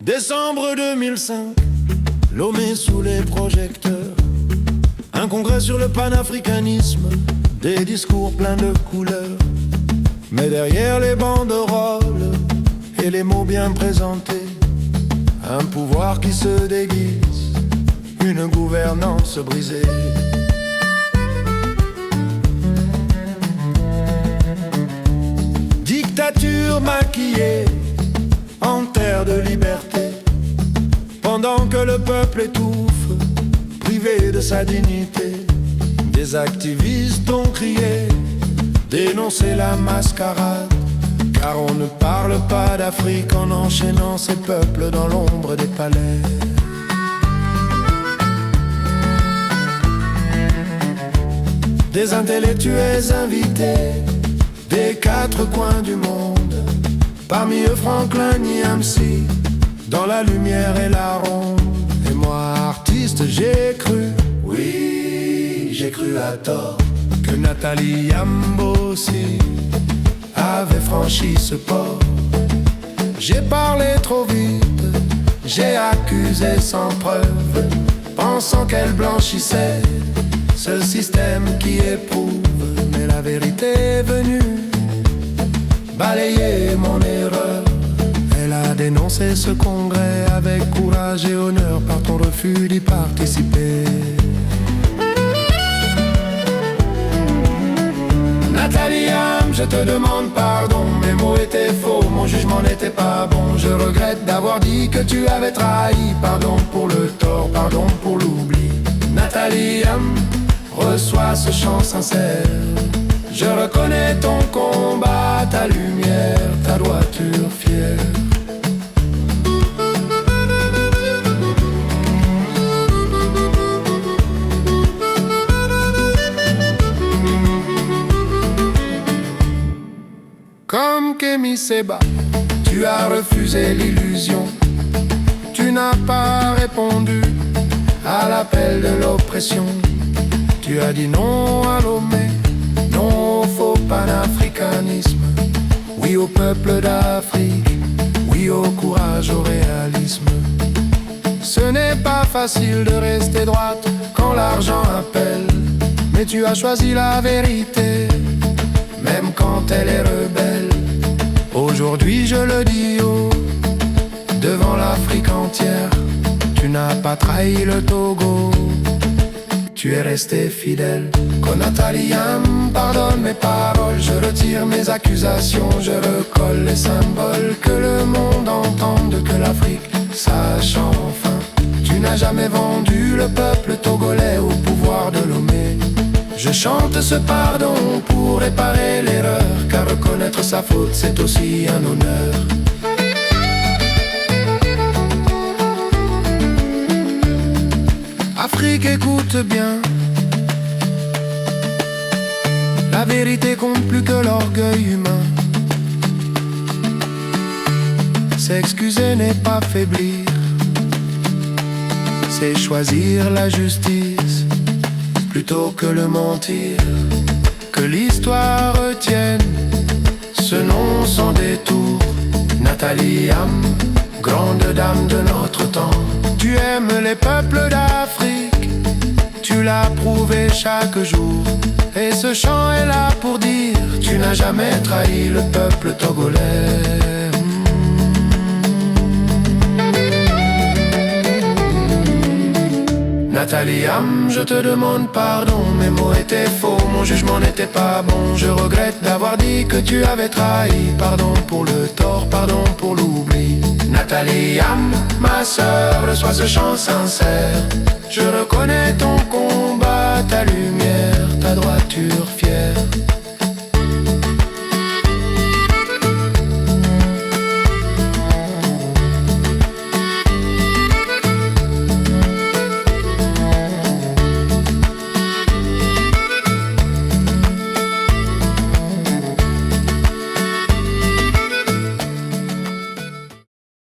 Décembre 2005, Lomé sous les projecteurs. Un congrès sur le panafricanisme, des discours pleins de couleurs. Mais derrière les banderoles et les mots bien présentés, un pouvoir qui se déguise, une gouvernance brisée. Dictature maquillée en terre de liberté, pendant que le peuple étouffe, privé de sa dignité. Des activistes ont crié, dénoncé la mascarade, car on ne parle pas d'Afrique en enchaînant ces peuples dans l'ombre des palais. Des intellectuels invités des quatre coins du monde, parmi eux Franklin Nyamsi, dans la lumière et la ronde. Et moi, artiste, j'ai cru, oui, j'ai cru à tort, que Nathalie Yambosi avait franchi ce port. J'ai parlé trop vite, j'ai accusé sans preuve, pensant qu'elle blanchissait ce système qui éprouve. Mais la vérité est venue balayer mon erreur. Elle a dénoncé ce congrès avec courage et honneur par ton refus d'y participer. Nathalie Am, je te demande pardon, mes mots étaient faux, mon jugement n'était pas bon. Je regrette d'avoir dit que tu avais trahi, pardon pour le tort, pardon pour l'oubli. Nathalie Am, reçois ce chant sincère. Je reconnais ton combat, ta lumière, ta droiture fière. Comme Kémy Séba, tu as refusé l'illusion. Tu n'as pas répondu à l'appel de l'oppression. Tu as dit non à Lomé, non au faux panafricanisme. Oui au peuple d'Afrique, oui au courage, au réalisme. Ce n'est pas facile de rester droite quand l'argent appelle, mais tu as choisi la vérité, même quand elle est rebelle. Aujourd'hui je le dis haut, devant l'Afrique entière, tu n'as pas trahi le Togo, tu es resté fidèle. Nathalie Yam, pardonne mes paroles, je retire mes accusations, je recolle les symboles, que le monde entende, que l'Afrique sache enfin. Tu n'as jamais vendu le peuple togolais au pouvoir de Lomé. Je chante ce pardon pour réparer l'erreur, car reconnaître sa faute c'est aussi un honneur. Afrique, écoute bien, la vérité compte plus que l'orgueil humain. S'excuser n'est pas faiblir, c'est choisir la justice plutôt que le mentir. Que l'histoire retienne ce nom sans détour. Nathalie Am, grande dame de notre temps. Tu aimes les peuples d'Afrique, tu l'as prouvé chaque jour. Et ce chant est là pour dire, tu n'as jamais trahi le peuple togolais. Nathalie Am, je te demande pardon, mes mots étaient faux, mon jugement n'était pas bon. Je regrette d'avoir dit que tu avais trahi, pardon pour le tort, pardon pour l'oubli. Nathalie Am, ma sœur, reçois ce chant sincère. Je reconnais ton combat, ta lumière,